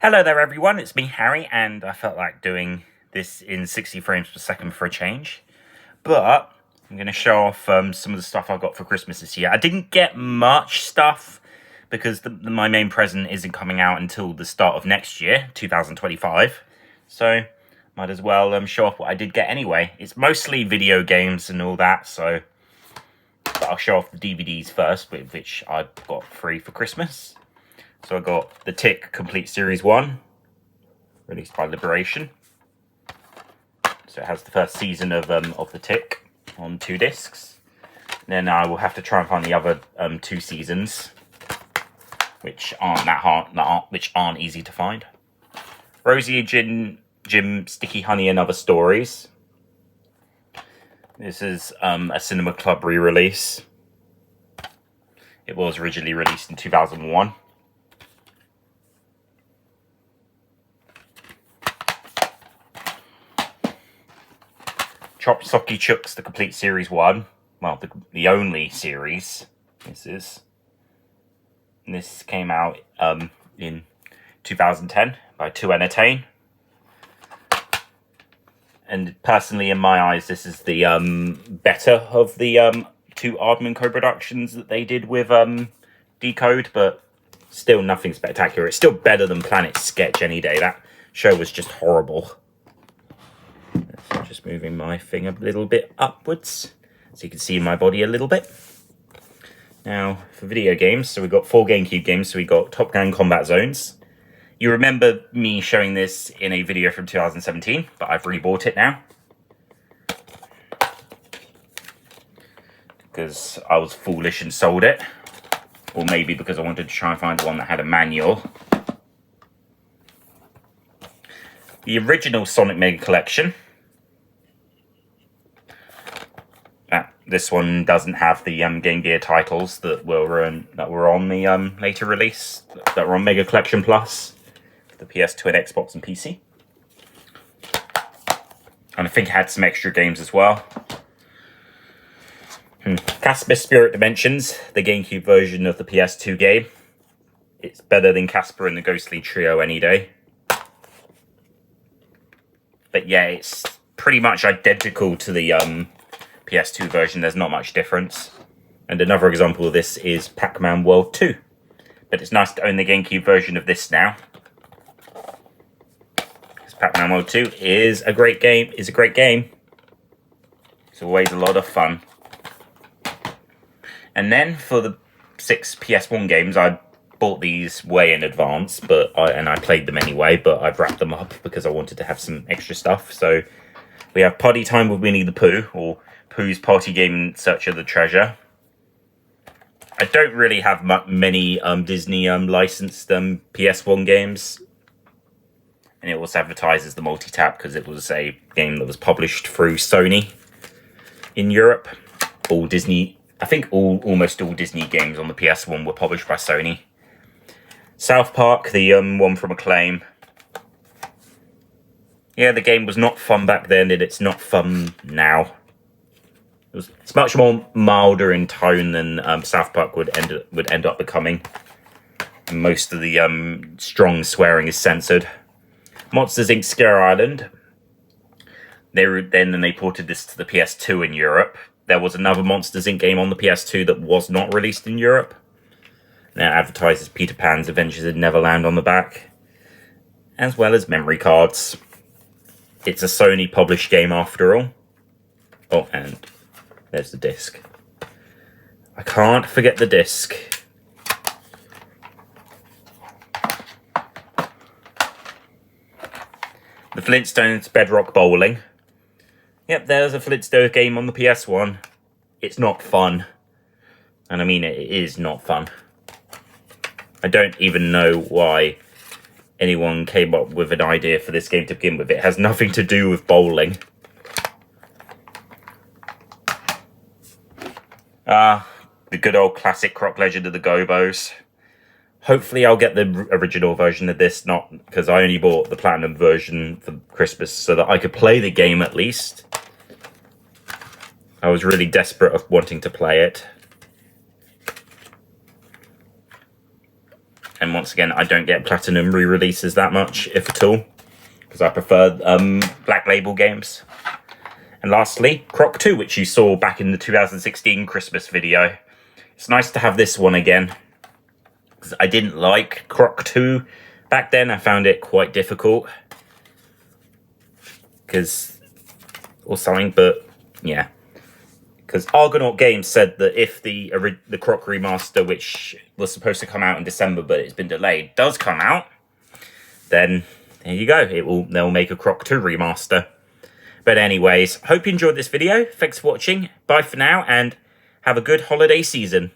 Hello there everyone, it's me Harry, and I felt like doing this in 60 frames per second for a change. But I'm going to show off some of the stuff I got for Christmas this year. I didn't get much stuff because my main present isn't coming out until the start of next year, 2025. So might as well show off what I did get anyway. It's mostly video games and all that, so but I'll show off the DVDs first, which I got free for Christmas. So I got The Tick Complete Series 1, released by Liberation. So it has the first season of The Tick on 2 discs. Then I will have to try and find the other 2 seasons, which aren't that hard, which aren't easy to find. Rosie and Jim, Sticky Honey and Other Stories. This is a Cinema Club re-release. It was originally released in 2001. Chop Socky Chooks, the Complete Series 1. Well, the only series this is. And this came out in 2010 by 2 Entertain. And personally, in my eyes, this is the better of the 2 Aardman co-productions that they did with Decode, but still nothing spectacular. It's still better than Planet Sketch any day. That show was just horrible. So just moving my thing a little bit upwards so you can see my body a little bit. Now, for video games, so we've got 4 GameCube games. So we got Top Gun Combat Zones. You remember me showing this in a video from 2017, but I've rebought it now. Because I was foolish and sold it. Or maybe because I wanted to try and find one that had a manual. The original Sonic Mega Collection. This one doesn't have the Game Gear titles that were on the later release, that were on Mega Collection Plus, the PS2 and Xbox and PC. And I think it had some extra games as well. Casper Spirit Dimensions, the GameCube version of the PS2 game. It's better than Casper and the Ghostly Trio any day. But yeah, it's pretty much identical to the PS2 version. There's not much difference. And another example of this is Pac-Man World 2. But it's nice to own the GameCube version of this now. Because Pac-Man World 2 is a great game. It's always a lot of fun. And then for the 6 PS1 games, I bought these way in advance, and I played them anyway, but I've wrapped them up because I wanted to have some extra stuff. So we have Party Time with Winnie the Pooh, or Pooh's Party Game in Search of the Treasure. I don't really have many Disney licensed PS1 games. And it was advertised as the multi-tap because it was a game that was published through Sony in Europe. I think almost all Disney games on the PS1 were published by Sony. South Park, the one from Acclaim. Yeah, the game was not fun back then, and it's not fun now. It's much more milder in tone than South Park would end up becoming. And most of the strong swearing is censored. Monsters Inc. Scare Island. Then they ported this to the PS2 in Europe. There was another Monsters Inc. game on the PS2 that was not released in Europe. Now it advertises Peter Pan's Adventures in Neverland on the back, as well as memory cards. It's a Sony published game after all. Oh, and there's the disc. I can't forget the disc. The Flintstones Bedrock Bowling. Yep, there's a Flintstones game on the PS1. It's not fun. And I mean, it is not fun. I don't even know why anyone came up with an idea for this game to begin with. It has nothing to do with bowling. The good old classic Croc Legend of the Gobos. Hopefully I'll get the original version of this, not because I only bought the Platinum version for Christmas so that I could play the game at least. I was really desperate of wanting to play it. And once again, I don't get Platinum re-releases that much, if at all, because I prefer Black Label games. And lastly, Croc 2, which you saw back in the 2016 Christmas video. It's nice to have this one again, because I didn't like Croc 2 back then. I found it quite difficult, or something, but yeah. Because Argonaut Games said that if the Croc remaster, which was supposed to come out in December but it's been delayed, does come out, then there you go. They'll make a Croc 2 remaster. But anyways, hope you enjoyed this video. Thanks for watching. Bye for now, and have a good holiday season.